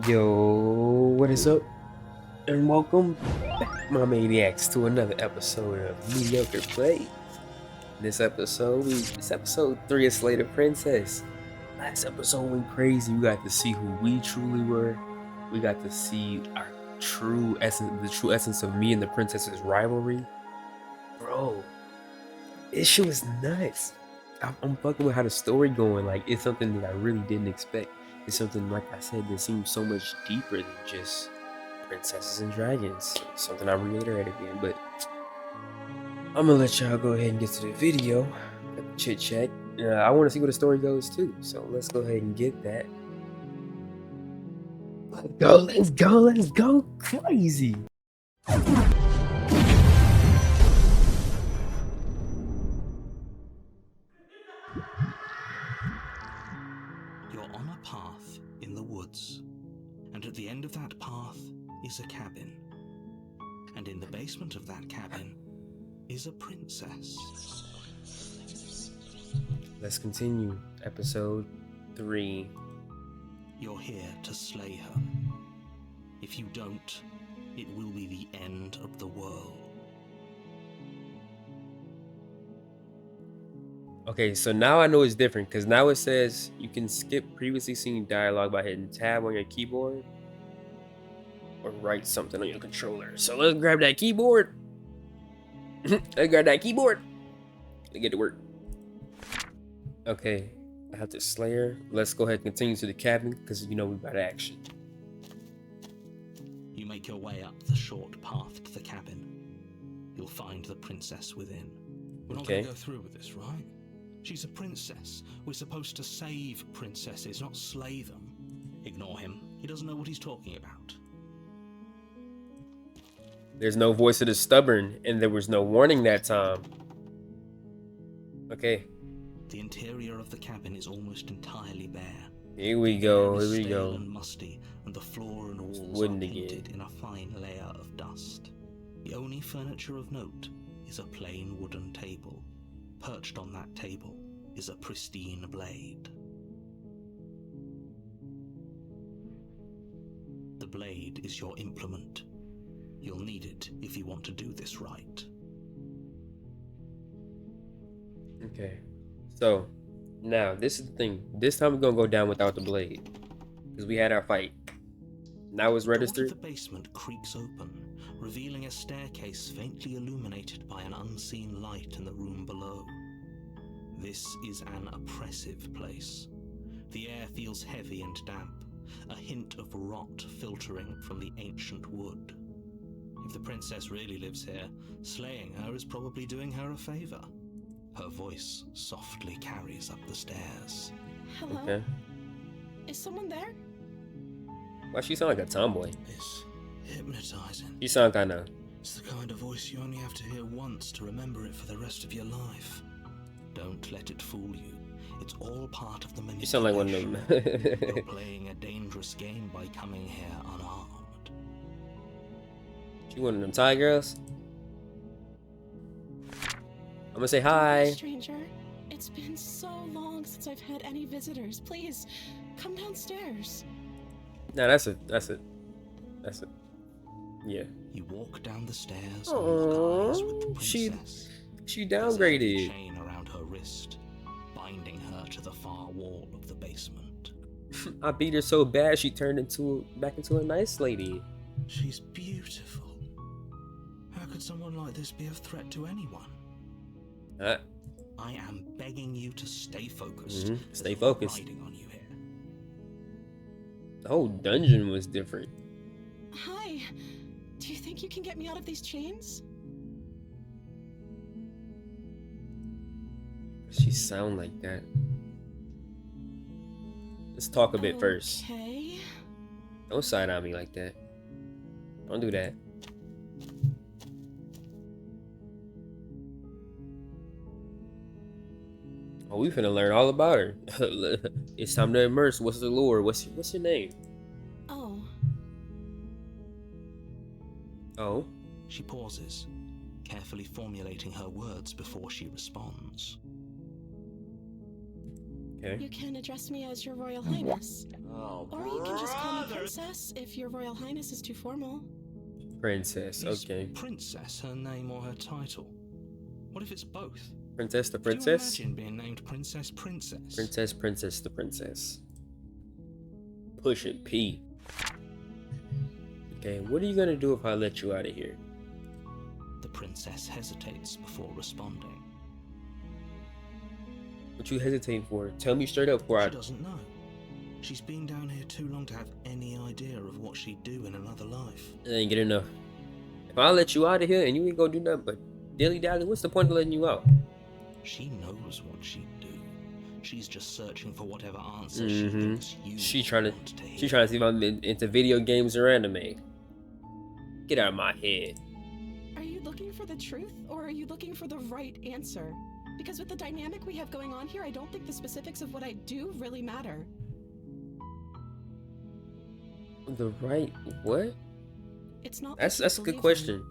Yo, what is up? And welcome back, my maniacs, to another episode of Mediocre Playz. This episode 3 of Slay the Princess. Last episode went crazy. We got to see who we truly were. We got to see our true essence, the true essence of me and the princess's rivalry. Bro, this shit was nuts. I'm fucking with how the story going. Like, it's something that I really didn't expect. It's something, like I said, that seems so much deeper than just princesses and dragons. Something I reiterated again, but I'm gonna let y'all go ahead and get to the video. Got the chit chat. I want to see where the story goes too, so let's go ahead and get that. Let's go crazy. You're on a path in the woods, and at the end of that path is a cabin. And in the basement of that cabin is a princess. Let's continue. Episode 3. You're here to slay her. If you don't, it will be the end of the world. Okay, so now I know it's different because now it says you can skip previously seen dialogue by hitting tab on your keyboard or write something on your controller. So let's grab that keyboard. Let's grab that keyboard. Let's get to work. Okay, I have to slay her. Let's go ahead and continue to the cabin because you know we've got action. You make your way up the short path to the cabin. You'll find the princess within. We're not going to go through with this, right? She's a princess. We're supposed to save princesses, not slay them. Ignore him. He doesn't know what he's talking about. There's no voice of the stubborn, and there was no warning that time. Okay. The interior of the cabin is almost entirely bare. Here we go. The air is Here we stale go. and musty, and the floor and walls Wooden are again. painted in a fine layer of dust. The only furniture of note is a plain wooden table. Perched on that table is a pristine blade. The blade is your implement. You'll need it if you want to do this right. Okay. So, now, this is the thing. This time we're going to go down without the blade. Because we had our fight. Now it's registered. The door to the basement creaks open, revealing a staircase faintly illuminated by an unseen light in the room below. This is an oppressive place. The air feels heavy and damp, a hint of rot filtering from the ancient wood. If the princess really lives here, slaying her is probably doing her a favor. Her voice softly carries up the stairs. Hello? Okay. Is someone there? Why she sound like a tomboy? It's hypnotizing. She sound kind of... It's the kind of voice you only have to hear once to remember it for the rest of your life. Don't let it fool you. It's all part of the manipulation. You sound like one of them. You're playing a dangerous game by coming here unarmed. She one of them Thai girls? I'm gonna say hi. Stranger, it's been so long since I've had any visitors. Please, come downstairs. Nah, that's it. Yeah. You walk down the stairs Aww, and lock eyes with the she princess. downgraded. There's a chain around her wrist, binding her to the far wall of the basement. I beat her so bad she turned back into a nice lady. She's beautiful. How could someone like this be a threat to anyone? I am begging you to stay focused. Stay There's a lot focused. riding on you here. The whole dungeon was different. Hi. Do you think you can get me out of these chains? She sound like that. Let's talk a bit first. Okay. Don't side on me like that. Don't do that. Oh, we finna learn all about her. It's time to immerse. What's the lure? What's your name? Oh. Oh. She pauses, carefully formulating her words before she responds. Okay. You can address me as your Royal Highness. Oh, Or you can just call me Princess. Princess, if your Royal Highness is too formal. Princess, Is okay. Princess her name or her title? What if it's both? Princess the Could you princess? imagine being named Princess Princess? Princess the princess. Push it, P. Okay, what are you gonna do if I let you out of here? The princess hesitates before responding. What you hesitating for? Tell me straight up before She I... doesn't know. She's been down here too long to have any idea of what she'd do in another life. I ain't get enough. If I let you out of here and you ain't gonna do nothing but dilly-dally, what's the point of letting you out? She knows what she'd do. She's just searching for whatever answer she thinks you She's trying want to hear. to see if I'm into video games or anime. Get out of my head. Are you looking for the truth, or are you looking for the right answer? Because with the dynamic we have going on here, I don't think the specifics of what I do really matter. The right what? It's not. That's a good believe question.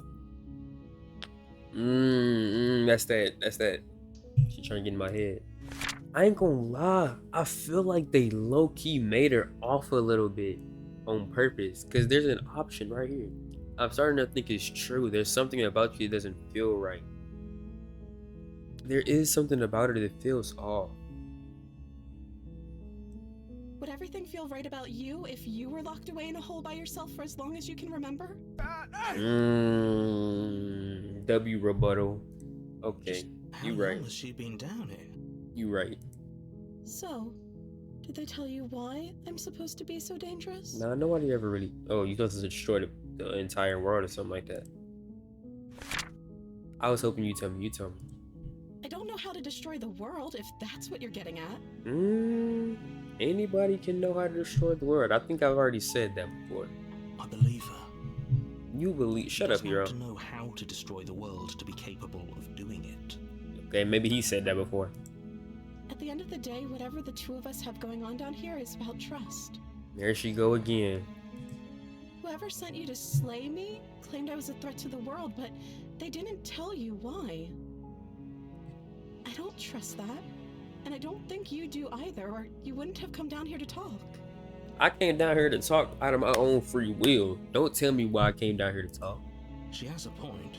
That's that. She trying to get in my head. I ain't gonna lie. I feel like they low-key made her off a little bit on purpose. Cause there's an option right here. I'm starting to think it's true. There's something about you that doesn't feel right. There is something about her that feels off. Would everything feel right about you if you were locked away in a hole by yourself for as long as you can remember? W rebuttal. Okay, you How right. long has she been down here? You right. So, did they tell you why I'm supposed to be so dangerous? Nah, nobody ever really. Oh, you supposed to destroy the entire world or something like that. I was hoping you tell me. You tell me. I don't know how to destroy the world, if that's what you're getting at. Anybody can know how to destroy the world. I think I've already said that before. I believe her. You believe? Shut up, hero. To know how to destroy the world to be capable of doing it. Okay, maybe he said that before. At the end of the day, whatever the two of us have going on down here is about trust. There she go again. Whoever sent you to slay me claimed I was a threat to the world, but they didn't tell you why. I don't trust that, and I don't think you do either, or you wouldn't have come down here to talk. I came down here to talk out of my own free will. Don't tell me why I came down here to talk. She has a point.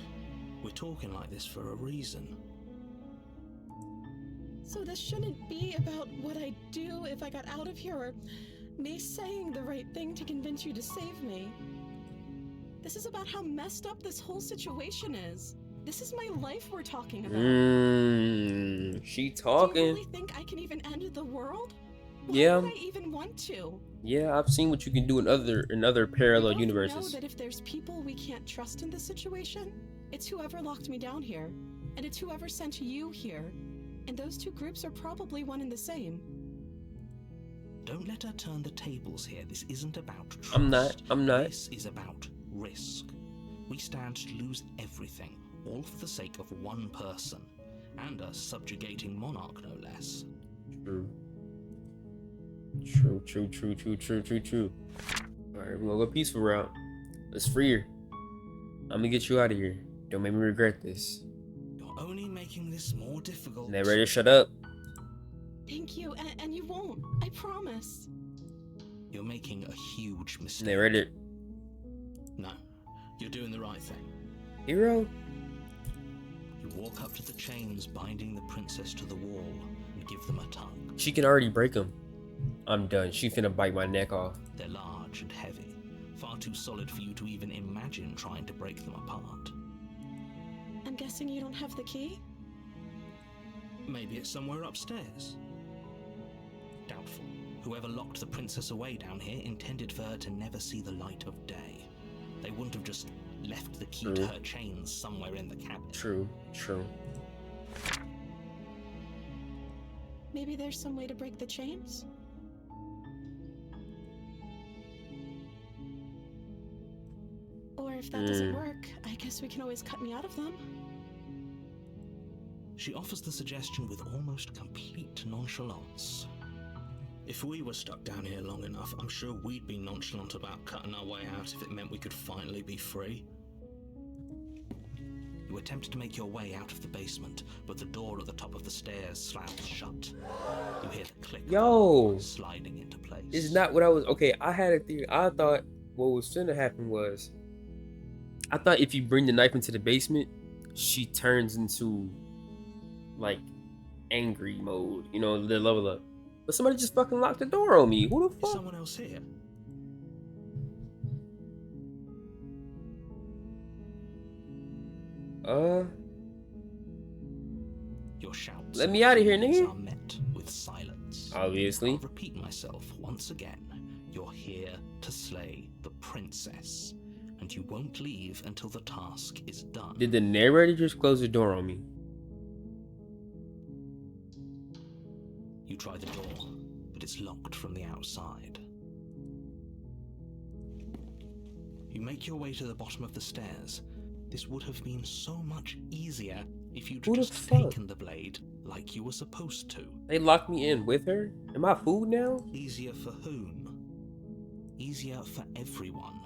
We're talking like this for a reason. So this shouldn't be about what I'd do if I got out of here, or me saying the right thing to convince you to save me. This is about how messed up this whole situation is. This is my life we're talking about. She Do you talking. really think I can even end the world? Why Yeah. would I even want to? Yeah, I've seen what you can do in other parallel We both universes. know that if there's people we can't trust in this situation, it's whoever locked me down here, and it's whoever sent you here. And those two groups are probably one and the same. Don't let her turn the tables here. This isn't about trust. I'm not. This is about risk. We stand to lose everything, all for the sake of one person, and a subjugating monarch, no less. True. Alright, we're gonna go peaceful route. Let's free her. I'm gonna get you out of here. Don't make me regret this. You're only making this more difficult. And they ready to shut up? Thank you, and you won't. I promise. You're making a huge mistake. And they ready to... No, you're doing the right thing. Hero? You walk up to the chains binding the princess to the wall and give them a tug. She can already break them. I'm done. She finna bite my neck off. They're large and heavy, far too solid for you to even imagine trying to break them apart. I'm guessing you don't have the key? Maybe it's somewhere upstairs. Doubtful. Whoever locked the princess away down here intended for her to never see the light of day. They wouldn't have just left the key to her chains somewhere in the cabin. True. Maybe there's some way to break the chains? Or if that doesn't work, I guess we can always cut me out of them. She offers the suggestion with almost complete nonchalance. If we were stuck down here long enough, I'm sure we'd be nonchalant about cutting our way out if it meant we could finally be free. You attempt to make your way out of the basement, but the door at the top of the stairs slams shut. You hear the click of Yo! sliding into place. It's not what I was... Okay, I had a theory. I thought what was finna happen was, I thought if you bring the knife into the basement, she turns into like angry mode, you know, the level up. But somebody just fucking locked the door on me. Who the Is fuck? someone else here? Your shouts Let me out of here, and pleas nigga. are met with silence. Obviously. I'll repeat myself once again. You're here to slay the princess, and you won't leave until the task is done. Did the narrator just close the door on me? You try the door, but it's locked from the outside. You make your way to the bottom of the stairs. This would have been so much easier if you'd Who the just fuck? taken the blade like you were supposed to. They locked me in with her? Am I food now? Easier for whom? Easier for everyone.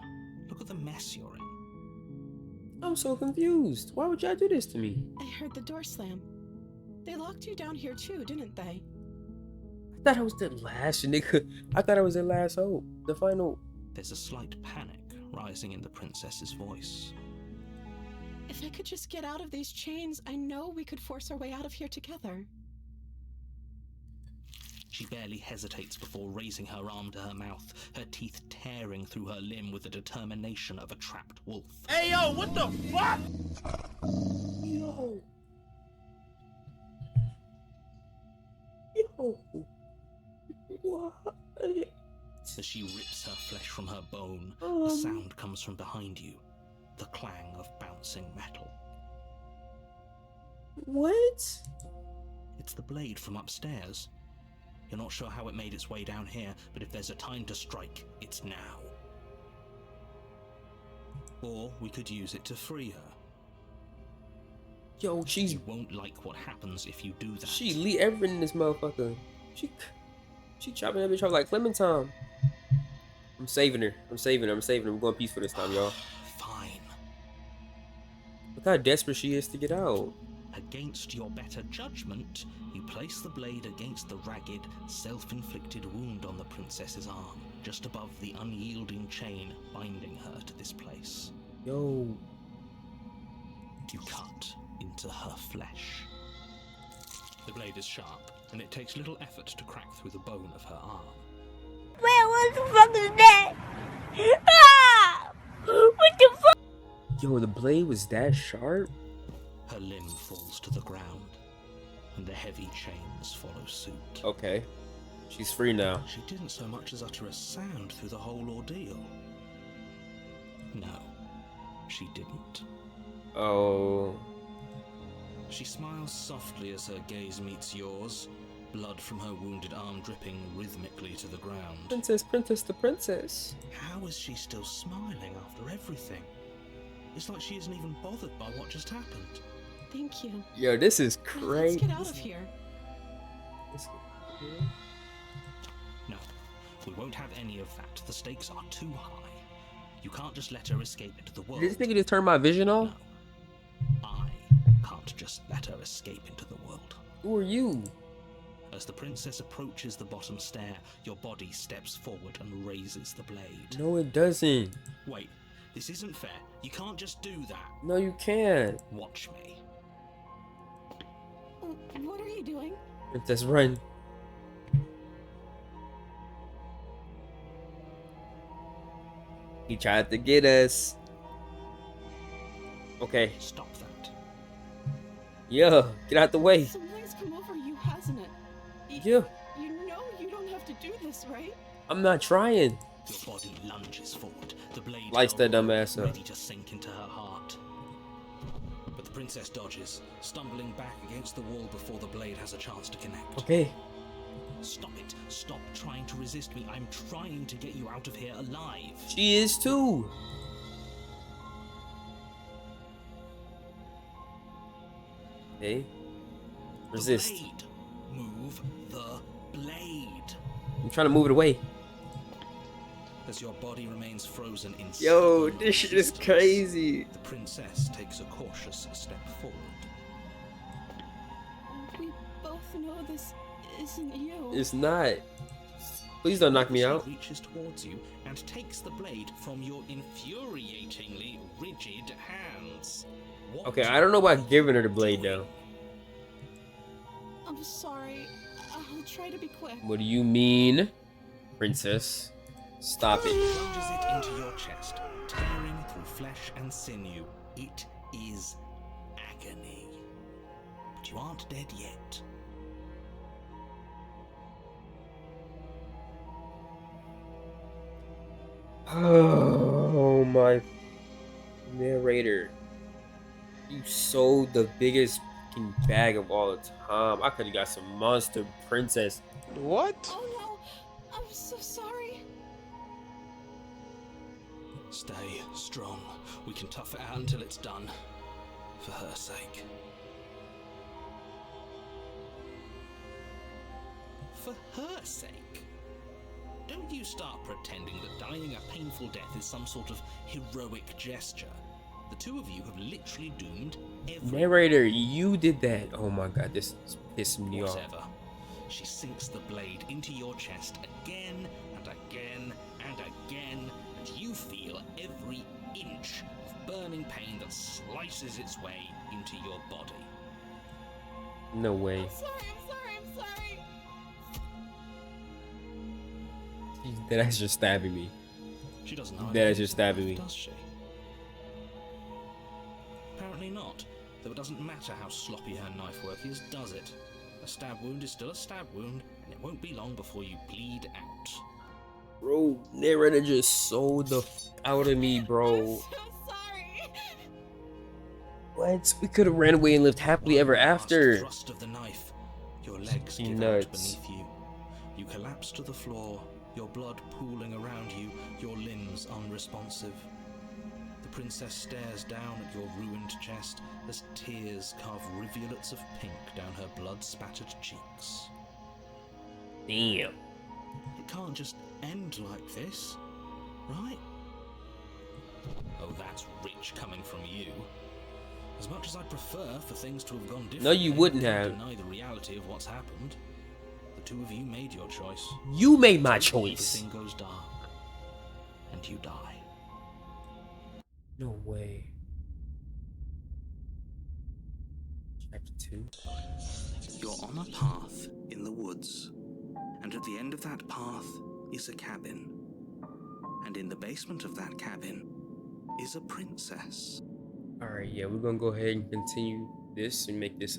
Look at the mess you're in. I'm so confused. Why would y'all do this to me? I heard the door slam. They locked you down here too, didn't they? I thought I was the last nigga. I thought I was their last hope. The final. There's a slight panic rising in the princess's voice. If I could just get out of these chains, I know we could force our way out of here together. She barely hesitates before raising her arm to her mouth, her teeth tearing through her limb with the determination of a trapped wolf. Hey yo, what the fuck? Yo. Yo. What? As she rips her flesh from her bone, a Um. sound comes from behind you, the clang of bouncing metal. What? It's the blade from upstairs. You're not sure how it made its way down here, but if there's a time to strike, it's now. Or we could use it to free her. Yo, she's You won't like what happens if you do that. she lead everything in this motherfucker. She chopping that bitch off like Clementine. I'm saving her. I'm saving her. We're going peaceful this time, y'all. Fine. Look how desperate she is to get out. Against your better judgment, you place the blade against the ragged, self-inflicted wound on the princess's arm, just above the unyielding chain binding her to this place. Yo. You cut into her flesh. The blade is sharp, and it takes little effort to crack through the bone of her arm. Wait, what the fuck is that? Ah! What the fuck? Yo, the blade was that sharp? Her limb falls to the ground, and the heavy chains follow suit. Okay. She's free now. She didn't so much as utter a sound through the whole ordeal. No, she didn't. Oh. She smiles softly as her gaze meets yours, blood from her wounded arm dripping rhythmically to the ground. Princess, the princess. How is she still smiling after everything? It's like she isn't even bothered by what just happened. Thank you. Yo, this is Now crazy. let's get out of here. No, we won't have any of that. The stakes are too high. You can't just let her escape into the world. Did this nigga just turn my vision off? No, I can't just let her escape into the world. Who are you? As the princess approaches the bottom stair, your body steps forward and raises the blade. No, it doesn't. Wait, this isn't fair. You can't just do that. No, you can't. Watch me. What are you doing? Princess, run. He tried to get us. Okay. Stop that. Yeah, get out the way. Something's come over you, hasn't it? Yeah, You know you don't have to do this, right? I'm not trying. Your body lunges forward, the blade Lights that held dumb ass up. ready to sink into her heart. But the princess dodges, stumbling back against the wall before the blade has a chance to connect. Okay. Stop it. Stop trying to resist me. I'm trying to get you out of here alive. She is too. Okay. Resist. The blade. Move the blade. I'm trying to move it away. As your body remains frozen in Yo, stubborn this shit is resistance, crazy. The princess takes a cautious step forward. We both know this isn't you. It's not. Please don't knock me She out. reaches towards you and takes the blade from your infuriatingly rigid hands. What Okay, I don't know about giving her the blade doing? though. I'm sorry. I'll try to be quick. What do you mean, princess? Stop it. Plunges it into your chest, tearing through flesh and sinew. It is agony. But you aren't dead yet. Oh my narrator. You sold the biggest fucking bag of all the time. I could have got some monster princess. What? Oh no! I'm so sorry. Stay strong. We can tough it out until it's done. For her sake. For her sake? Don't you start pretending that dying a painful death is some sort of heroic gesture. The two of you have literally doomed everyone. Narrator, you did that. Oh my god, this is pissing me off. Whatever. She sinks the blade into your chest again and again and again, and you feel every inch of burning pain that slices its way into your body. No way. I'm sorry. That's just stabbing me. She doesn't know. That is just stabbing me. Does she? Apparently not. Though it doesn't matter how sloppy her knife work is, does it? A stab wound is still a stab wound, and it won't be long before you bleed out. Bro, narrator just sold the out of me, I'm bro. so sorry. What? We could have ran away and lived happily ever Last after. thrust of the knife. Your legs You give nuts. out beneath you. You collapse to the floor, your blood pooling around you, your limbs unresponsive. The princess stares down at your ruined chest as tears carve rivulets of pink down her blood-spattered cheeks. Damn. It can't just end like this, right? Oh, that's rich coming from you. As much as I'd prefer for things to have gone differently, No, you wouldn't I can't have. deny the reality of what's happened. The two of you made your choice. You made my choice. Everything goes dark, and you die. No way. Chapter 2. You're on a path in the woods, and at the end of that path is a cabin. And in the basement of that cabin is a princess. Alright, yeah, we're gonna go ahead and continue this and make this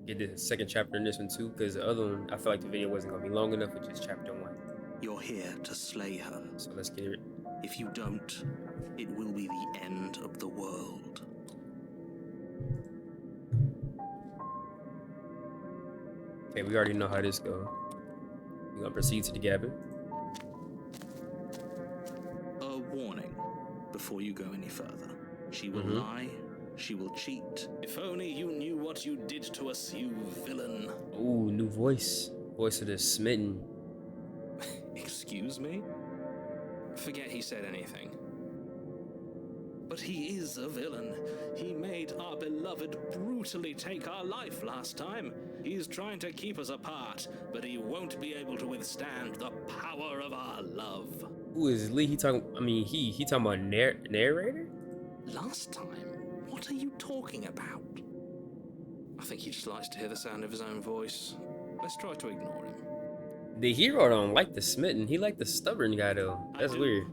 get the second chapter in this one too, because the other one, I feel like the video wasn't gonna be long enough with just chapter 1. You're here to slay her. So let's get it. If you don't, it will be the end of the world. Okay, we already know how this goes. We're gonna proceed to the cabin. A warning before you go any further. She will Mhm. lie, she will cheat. If only you knew what you did to us, you villain. Ooh, new voice. Voice of the smitten. Excuse me? Forget he said anything. But he is a villain. He made our beloved brutally take our life last time. He's trying to keep us apart, but he won't be able to withstand the power of our love. Who is Lee? He talking? I mean, he talking about narrator? Last time? What are you talking about? I think he just likes to hear the sound of his own voice. Let's try to ignore him. The hero don't like the smitten. He like the stubborn guy though. That's I do, weird.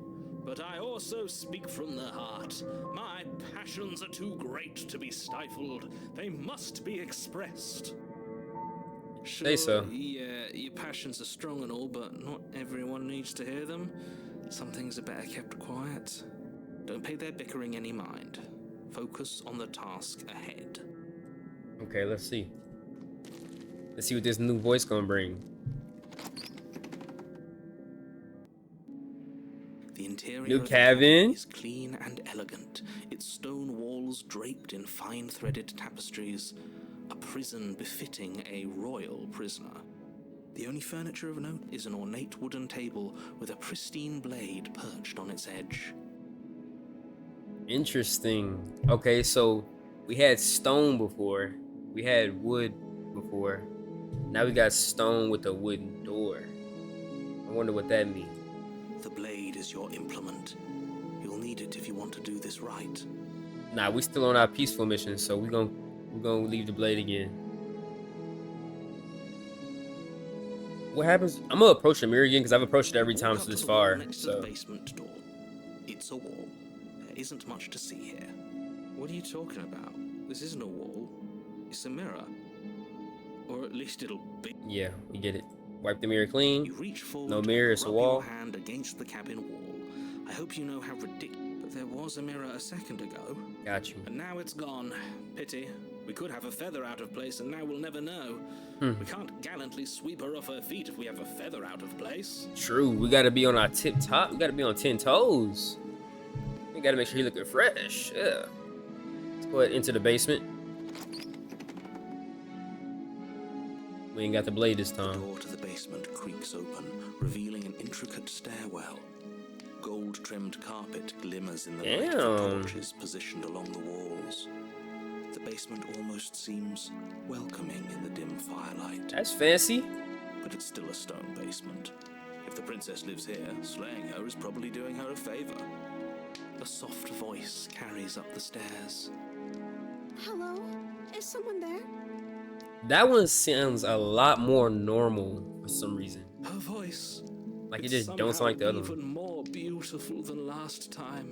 But I also speak from the heart. My passions are too great to be stifled. They must be expressed. Sure, Say so. Yeah, your passions are strong and all, but not everyone needs to hear them. Some things are better kept quiet. Don't pay their bickering any mind. Focus on the task ahead. Okay, let's see. Let's see what this new voice gonna bring. The interior New of the cabin. is clean and elegant, its stone walls draped in fine threaded tapestries, a prison befitting a royal prisoner. The only furniture of note is an ornate wooden table with a pristine blade perched on its edge. Interesting. Okay, so we had stone before. We had wood before. Now we got stone with a wooden door. I wonder what that means. The blade is your implement. You'll need it if you want to do this right. Nah, we still on our peaceful mission, so we're gonna leave the blade again. What happens? I'm gonna approach the mirror again because I've approached it every time Walk up to this the wall far. next to So the basement door. It's a wall. There isn't much to see here. What are you talking about? This isn't a wall. It's a mirror. Or at least it'll be. yeah, we get it. Wipe the mirror clean. You reach forward, No mirror, it's a rub wall. your hand against the cabin wall. I hope you know how ridiculous. But there was a mirror a second ago, Got you. and now it's gone. Pity. We could have a feather out of place, and now we'll never know. Hmm. We can't gallantly sweep her off her feet if we have a feather out of place. True. We gotta be on our tip top. We gotta be on 10 toes. We gotta make sure you're looking fresh. Yeah. Let's go ahead into the basement. We ain't got the blade this The time. door to the basement creaks open, revealing an intricate stairwell. Gold-trimmed carpet glimmers in the light Damn. of torches positioned along the walls. The basement almost seems welcoming in the dim firelight, That's fancy. but it's still a stone basement. If the princess lives here, slaying her is probably doing her a favor. A soft voice carries up the stairs. Hello? Is someone there? That one sounds a lot more normal for some reason. Her voice. Like it It's just don't sound like the other even one. more beautiful than last time.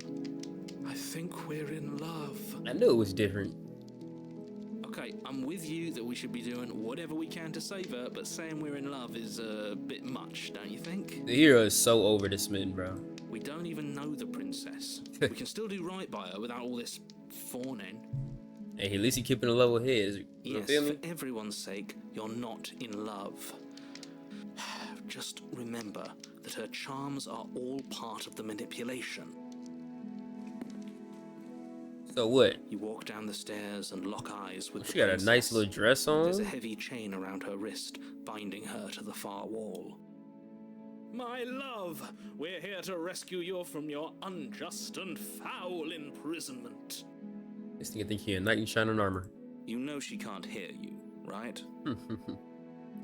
I think we're in love. I knew it was different. Okay, I'm with you that we should be doing whatever we can to save her, but saying we're in love is a bit much, don't you think? The hero is so over this man, bro. We don't even know the princess. We can still do right by her without all this fawning. Hey, at least he keeping a level head. You Yes, feel for me? everyone's sake, you're not in love. Just remember that her charms are all part of the manipulation. So what? You walk down the stairs and lock eyes with the She got a nice princess. little dress There's a on. heavy chain around her wrist, binding her to the far wall. My love, we're here to rescue you from your unjust and foul imprisonment. This thing I think he a knight in shining armor. You know she can't hear you, right?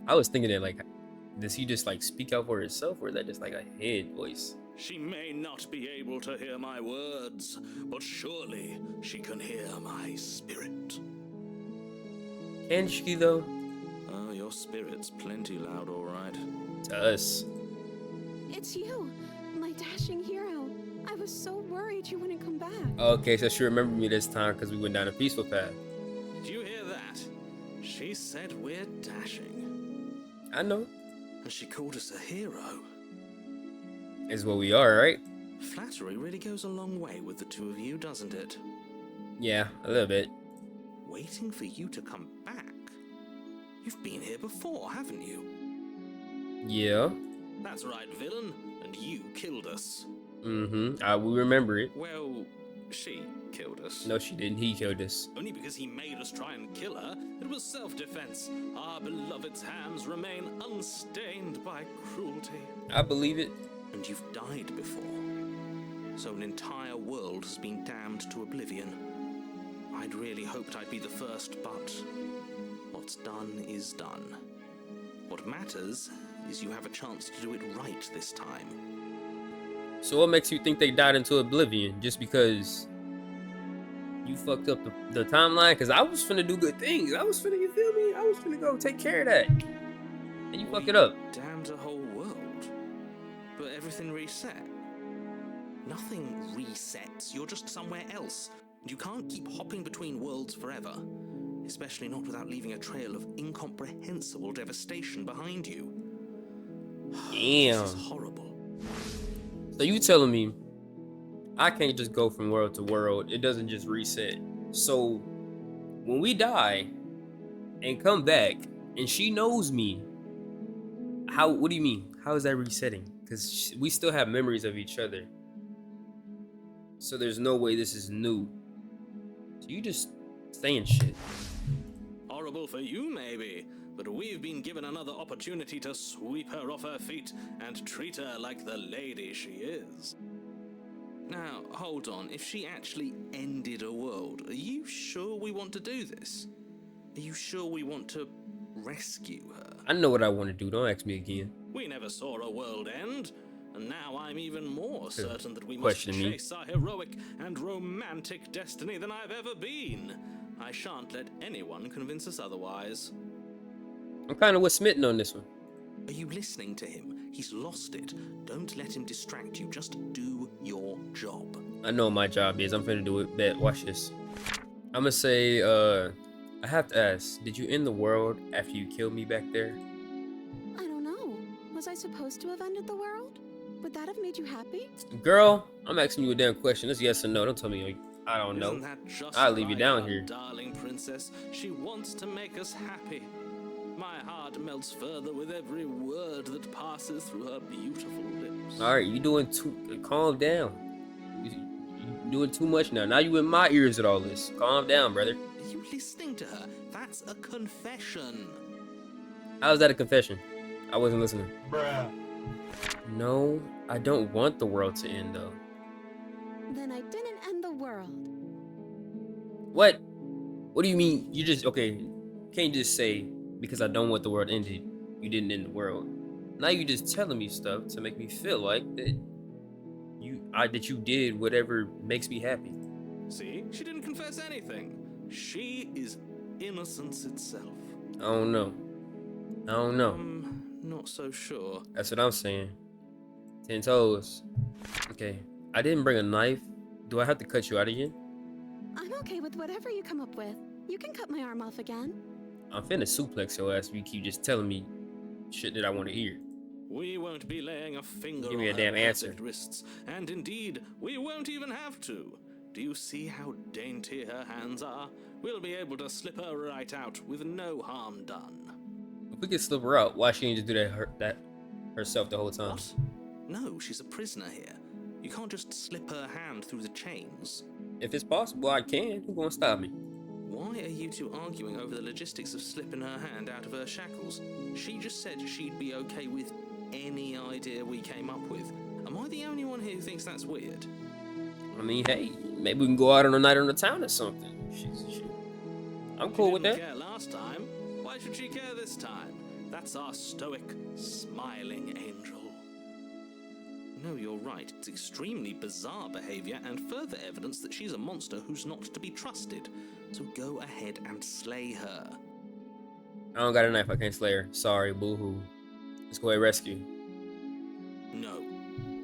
I was thinking that like, does he just like speak out for himself, or is that just like a head voice? She may not be able to hear my words, but surely she can hear my spirit. Can she though? Oh, your spirit's plenty loud, all right. To us. It's you, my dashing hero. I was so worried you wouldn't come back. Okay, so she remembered me this time because we went down a peaceful path. Did you hear that? She said we're dashing. I know. And she called us a hero. Is what we are, right? Flattery really goes a long way with the two of you, doesn't it? Yeah, a little bit. Waiting for you to come back. You've been here before, haven't you? Yeah. That's right, villain. And you killed us. Mm-hmm. We remember it. Well, she killed us. No, she didn't. He killed us. Only because he made us try and kill her. It was self-defense. Our beloved's hands remain unstained by cruelty. I believe it. And you've died before. So an entire world has been damned to oblivion. I'd really hoped I'd be the first, but what's done is done. What matters is you have a chance to do it right this time. So what makes you think they died into oblivion? Just because you fucked up the timeline? Because I was finna do good things. I was finna, you feel me? I was finna go take care of that. And you fuck it up. Damned a whole world. But everything reset. Nothing resets. You're just somewhere else. And you can't keep hopping between worlds forever. Especially not without leaving a trail of incomprehensible devastation behind you. Damn. This is horrible. So you telling me I can't just go from world to world? It doesn't just reset. So when we die and come back and she knows me, how? What do you mean? How is that resetting? Because we still have memories of each other. So there's no way this is new. So you just saying shit. Horrible for you, maybe. But we've been given another opportunity to sweep her off her feet and treat her like the lady she is. Now, hold on. If she actually ended a world, are you sure we want to do this? Are you sure we want to rescue her? I know what I want to do. Don't ask me again. We never saw a world end, and now I'm even more certain that we must Question me. chase our heroic and romantic destiny than I've ever been. I shan't let anyone convince us otherwise. I'm kind of with Smitten on this one. Are you listening to him? He's lost it. Don't let him distract you. Just do your job. I know what my job is. I'm finna do it. Bet. Watch this. I'm gonna say, I have to ask, did you end the world after you killed me back there? I don't know. Was I supposed to have ended the world? Would that have made you happy? Girl, I'm asking you a damn question. It's yes or no. Don't tell me I don't know. Isn't that just I'll leave you like down our here. darling princess? She wants to make us happy. My heart melts further with every word that passes through her beautiful lips. All right, you doing too. Calm down. You doing too much now. Now you in my ears with all this. Calm down, brother. Are you listening to her? That's a confession. How's that a confession? I wasn't listening. Bruh. No, I don't want the world to end though. Then I didn't end the world. What? What do you mean? You just okay? Can't just say because I don't want the world ended. You didn't end the world. Now you just telling me stuff to make me feel like that you did whatever makes me happy. See? She didn't confess anything. She is innocence itself. I don't know. Not so sure. That's what I'm saying. 10 toes. Okay. I didn't bring a knife. Do I have to cut you out again? I'm okay with whatever you come up with. You can cut my arm off again. I'm finna suplex your ass if you keep just telling me shit that I want to hear. We won't be laying a finger Give me on a damn her answer. perfect wrists, and indeed, we won't even have to. Do you see how dainty her hands are? We'll be able to slip her right out with no harm done. If we could slip her out, why she ain't just do that herself the whole time? What? No, she's a prisoner here. You can't just slip her hand through the chains. If it's possible, I can. Who's gonna stop me? Why are you two arguing over the logistics of slipping her hand out of her shackles? She just said she'd be okay with any idea we came up with. Am I the only one here who thinks that's weird? I mean, hey, maybe we can go out on a night on the town or something. I'm cool with She that. didn't care last time. Why should she care this time? That's our stoic, smiling angel. No, you're right. It's extremely bizarre behavior and further evidence that she's a monster who's not to be trusted. So go ahead and slay her. I don't got a knife. I can't slay her. Sorry, boo-hoo. Let's go ahead and rescue. No,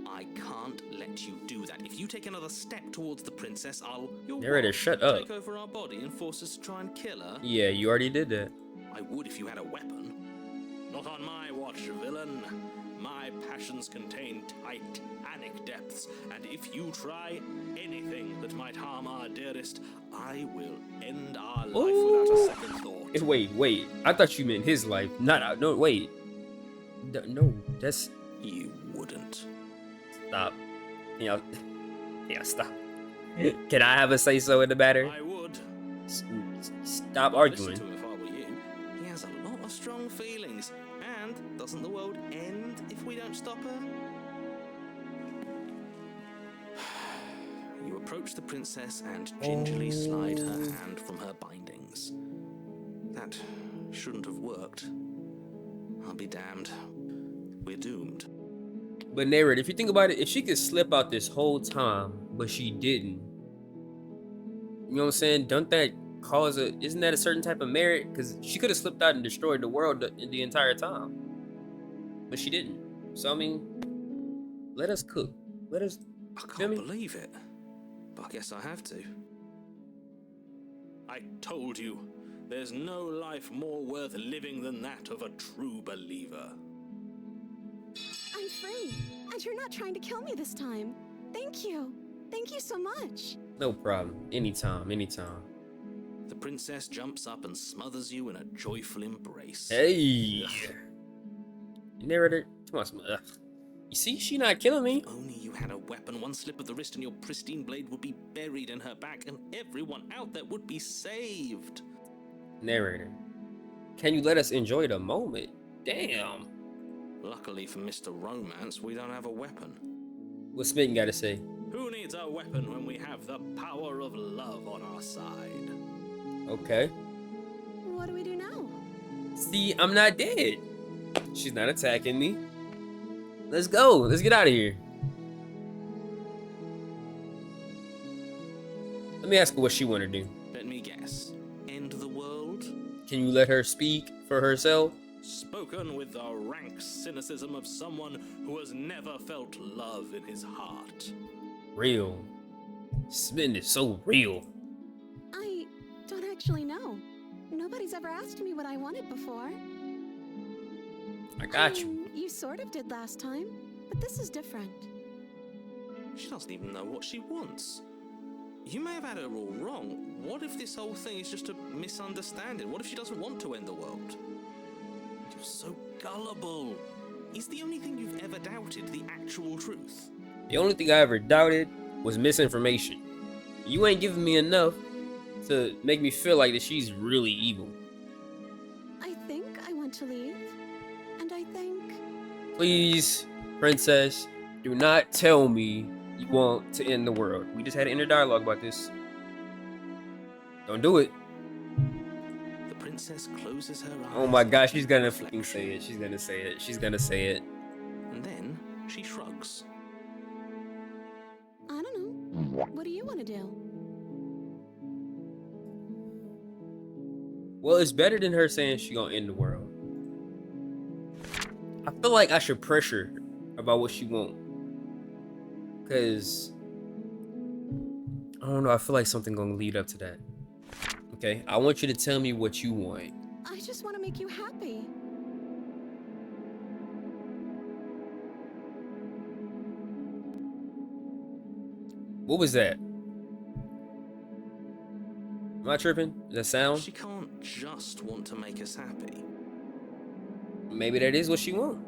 I can't let you do that. If you take another step towards the princess, you'll Narrator, shut up. take over our body and force us to try and kill her. Yeah, you already did that. I would if you had a weapon. Not on my watch, villain. My passions contain titanic depths, and if you try anything that might harm our dearest, I will end our life without a second thought. Wait. I thought you meant his life. No, wait. No, that's... You wouldn't. Stop. Yeah, stop. Can I have a say-so in the matter? I would. Stop Listen arguing. to him if I were you. He has a lot of strong feelings. And doesn't the world end if we don't stop her? You approach the princess and gingerly slide her hand from her bindings. That shouldn't have worked. I'll be damned. We're doomed. But narrator, if you think about it, if she could slip out this whole time, but she didn't, you know what I'm saying? Don't that cause isn't that a certain type of merit? Because she could have slipped out and destroyed the world the entire time, but she didn't. So I mean, let us cook. Let us. I Feel can't me? believe it. But I guess I have to. I told you, there's no life more worth living than that of a true believer. I'm free, and you're not trying to kill me this time. Thank you. Thank you so much. No problem. Anytime. The princess jumps up and smothers you in a joyful embrace. Hey, narrator, come on. Ugh. You see, she not killing me. If only you had a weapon, one slip of the wrist and your pristine blade would be buried in her back and everyone out there would be saved. Narrator, can you let us enjoy the moment? Damn. Luckily for Mr. Romance, we don't have a weapon. What's Smitten got to say? Who needs a weapon when we have the power of love on our side? Okay. What do we do now? See, I'm not dead. She's not attacking me. Let's go. Let's get out of here. Let me ask her what she want to do. Let me guess. End the world? Can you let her speak for herself? Spoken with the rank cynicism of someone who has never felt love in his heart. Real. Spin is so real. I don't actually know. Nobody's ever asked me what I wanted before. I got you. You sort of did last time, but this is different. She doesn't even know what she wants. You may have had her all wrong. What if this whole thing is just a misunderstanding? What if she doesn't want to end the world? You're so gullible. Is the only thing you've ever doubted the actual truth? The only thing I ever doubted was misinformation. You ain't giving me enough to make me feel like that she's really evil. I think I want to leave, and I think... Please, princess, do not tell me you want to end the world. We just had an inner dialogue about this. Don't do it. The princess closes her eyes. Oh my gosh, she's gonna fucking say it. She's gonna say it. She's gonna say it. And then she shrugs. I don't know. What do you want to do? Well, it's better than her saying she gonna end the world. I feel like I should pressure her about what she want. Cause I don't know, I feel like something gonna lead up to that. Okay, I want you to tell me what you want. I just want to make you happy. What was that? Am I tripping? Is that sound? She can't just want to make us happy. Maybe that is what she want.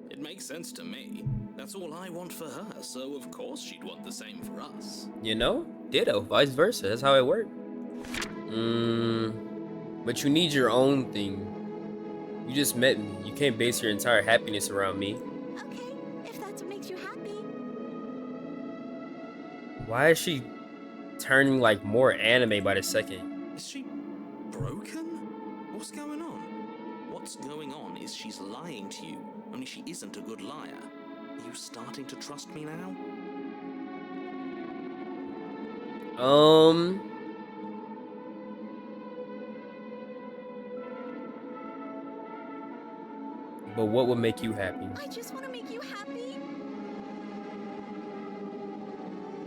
It makes sense to me. That's all I want for her, so of course she'd want the same for us. You know? Ditto, vice versa. That's how it works. But you need your own thing. You just met me. You can't base your entire happiness around me. Okay, if that's what makes you happy. Why is she turning like more anime by the second? Is she broken? What's going on? What's going on is she's lying to you, only she isn't a good liar. Are you starting to trust me now? But what would make you happy? I just want to make you happy.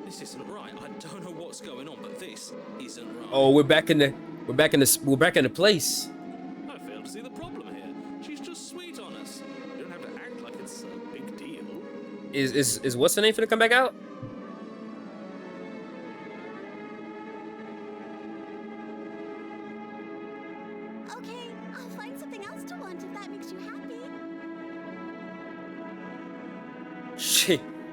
This isn't right. I don't know what's going on, but this isn't right. Oh, we're back in the place. I fail to see the problem here. She's just sweet on us. You don't have to act like it's a big deal. Is what's the name for to come back out? Okay, I'll find something else to want if that makes you happy.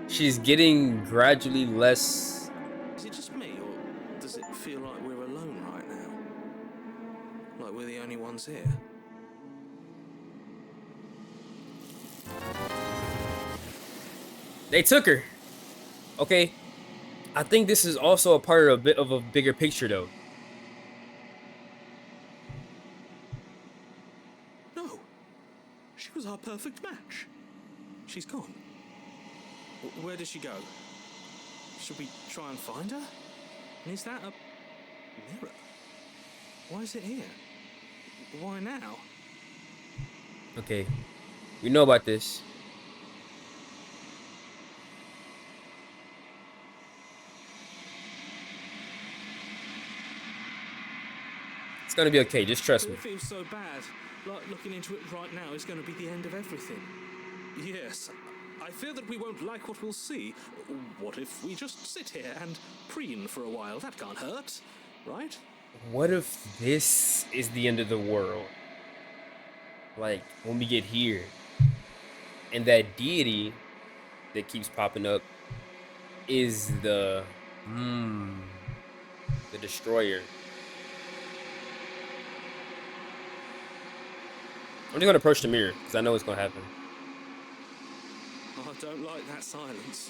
She's getting gradually less. Is it just me, or does it feel like we're alone right now? Like we're the only ones here? They took her. Okay. I think this is also a part of a bit of a bigger picture though. No. She was our perfect match. She's gone. Where did she go? Should we try and find her? And is that a mirror? Why is it here? Why now? Okay. We know about this. It's gonna be okay, just trust me. It feels so bad. Like looking into it right now is going to be the end of everything. Yes. I fear that we won't like what we'll see. What if we just sit here and preen for a while? That can't hurt, right? What if this is the end of the world? Like, when we get here, and that deity that keeps popping up is the destroyer. I'm just gonna approach the mirror, because I know what's gonna happen. Oh, I don't like that silence.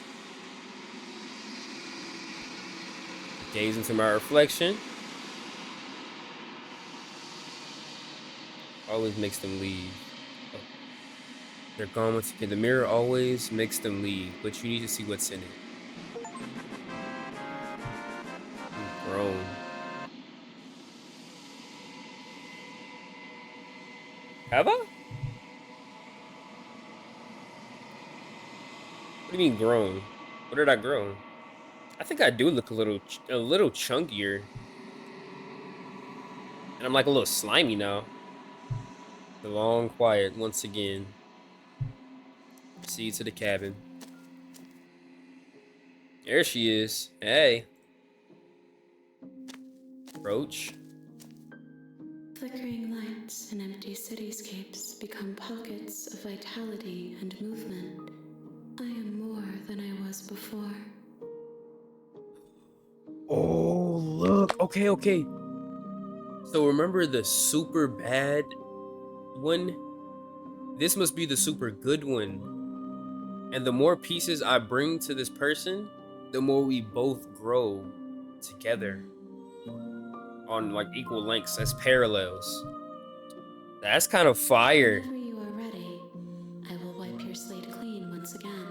Gaze into my reflection. Always makes them leave. They're gone once again. The mirror always makes them leave, but you need to see what's in it. Grown. Have I? What do you mean grown? What did I grow? I think I do look a little chunkier. And I'm like a little slimy now. The long quiet once again. See you to the cabin. There she is. Hey. Roach. Flickering lights and empty cityscapes become pockets of vitality and movement. I am more than I was before. Oh, look. Okay. So remember the super bad one? This must be the super good one. And the more pieces I bring to this person, the more we both grow together on like equal lengths as parallels. That's kind of fire. Whenever you are ready, I will wipe your slate clean once again.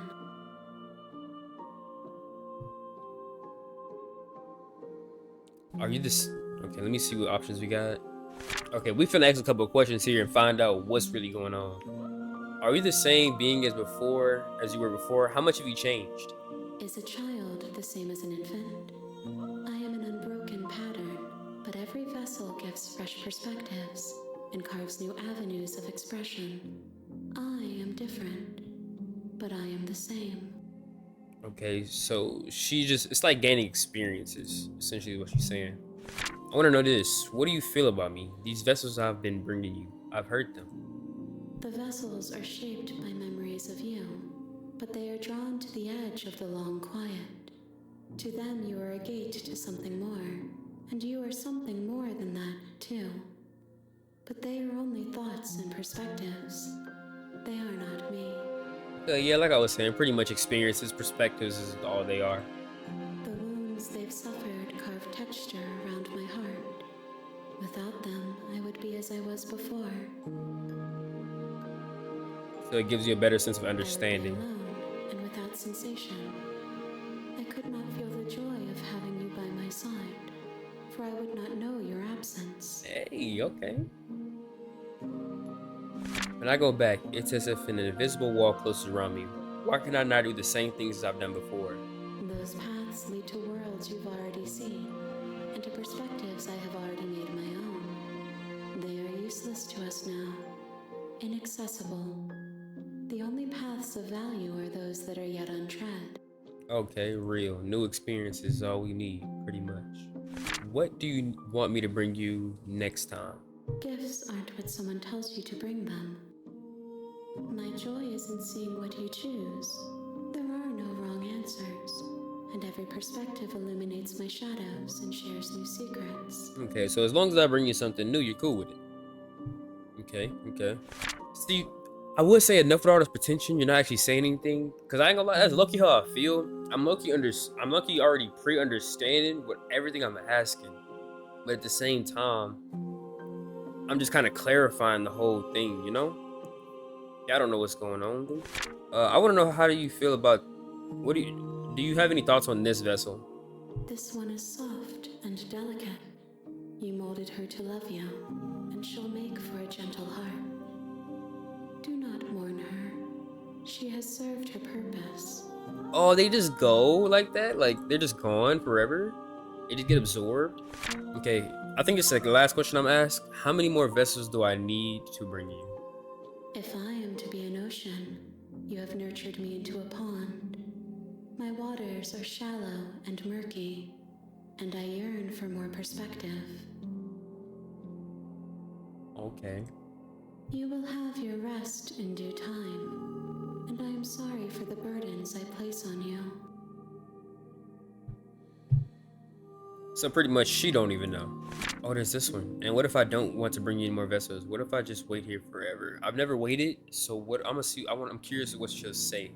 Are you this? Okay, let me see what options we got. Okay, we finna ask a couple of questions here and find out what's really going on. Are you the same being as you were before? How much have you changed? Is a child the same as an infant? I am an unbroken pattern, but every vessel gives fresh perspectives and carves new avenues of expression. I am different, but I am the same. Okay, so it's like gaining experiences, essentially what she's saying. I want to know this. What do you feel about me? These vessels I've been bringing you, I've hurt them. The vessels are shaped by memories of you, but they are drawn to the edge of the long quiet. To them, you are a gate to something more, and you are something more than that, too. But they are only thoughts and perspectives. They are not me. Yeah, like I was saying, pretty much experiences, perspectives is all they are. The wounds they've suffered carve texture around my heart. Without them, I would be as I was before. So it gives you a better sense of I would be understanding. alone and without sensation. I could not feel the joy of having you by my side, for I would not know your absence. Hey, okay. When I go back, it's as if an invisible wall closes around me. Why can I not do the same things as I've done before? Those paths lead to worlds you've already seen, and to perspectives I have already made my own. They are useless to us now, inaccessible. The only paths of value are those that are yet untread. Okay, real. New experiences is all we need, pretty much. What do you want me to bring you next time? Gifts aren't what someone tells you to bring them. My joy is in seeing what you choose. There are no wrong answers, and every perspective illuminates my shadows and shares new secrets. Okay, so as long as I bring you something new, you're cool with it. Okay. See, I would say enough with all this pretension, you're not actually saying anything. Cause I ain't gonna lie, that's lucky how I feel. I'm lucky already pre-understanding what everything I'm asking. But at the same time, I'm just kind of clarifying the whole thing, you know? Yeah, I don't know what's going on, dude. I want to know, how do you feel about do you have any thoughts on this vessel? This one is soft and delicate. You molded her to love you, and she'll make for a gentle heart. Do not mourn her. She has served her purpose. Oh, they just go like that? Like they're just gone forever? They just get absorbed? Okay, I think it's like the last question I'm asked. How many more vessels do I need to bring you? If I am to be an ocean, you have nurtured me into a pond. My waters are shallow and murky, and I yearn for more perspective. Okay. You will have your rest in due time, and I am sorry for the burdens I place on you. So pretty much she don't even know. Oh, there's this one. And what if I don't want to bring you any more vessels? What if I just wait here forever? I've never waited, so what I'm gonna see. I'm curious what she'll say.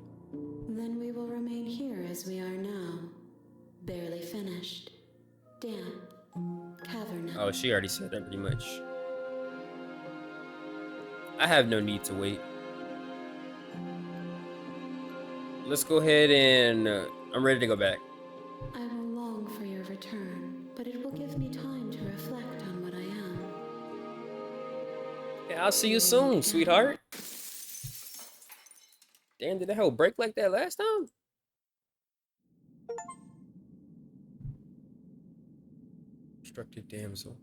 Then we will remain here as we are now, barely finished, damp, cavernous. Oh, she already said that pretty much. I have no need to wait. let's go ahead and I'm ready to go back. I will long for your return, but it will give me time to reflect on what I am. Yeah, I'll see you soon, sweetheart. Damn, did the hell break like that last time? Instructed damsel.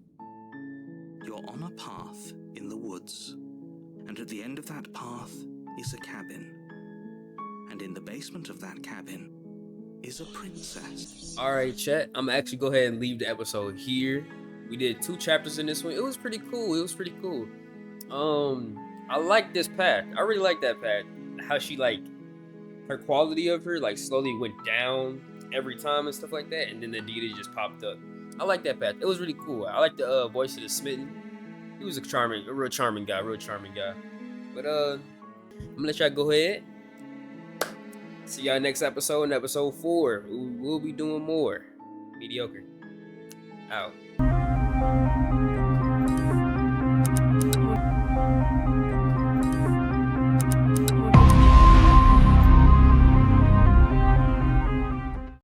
You're on a path in the woods, and at the end of that path is a cabin. And in the basement of that cabin is a princess. Alright, chat. I'm gonna actually go ahead and leave the episode here. We did 2 chapters in this one. It was pretty cool. I like this path. I really like that path. How she like her quality of her like slowly went down every time and stuff like that, and then the Adidas just popped up. I like that path. It was really cool. I like the voice of the Smitten. He was a real charming guy. But I'm gonna let y'all go ahead. See y'all next episode, in episode 4. We'll be doing more. Mediocre. Out.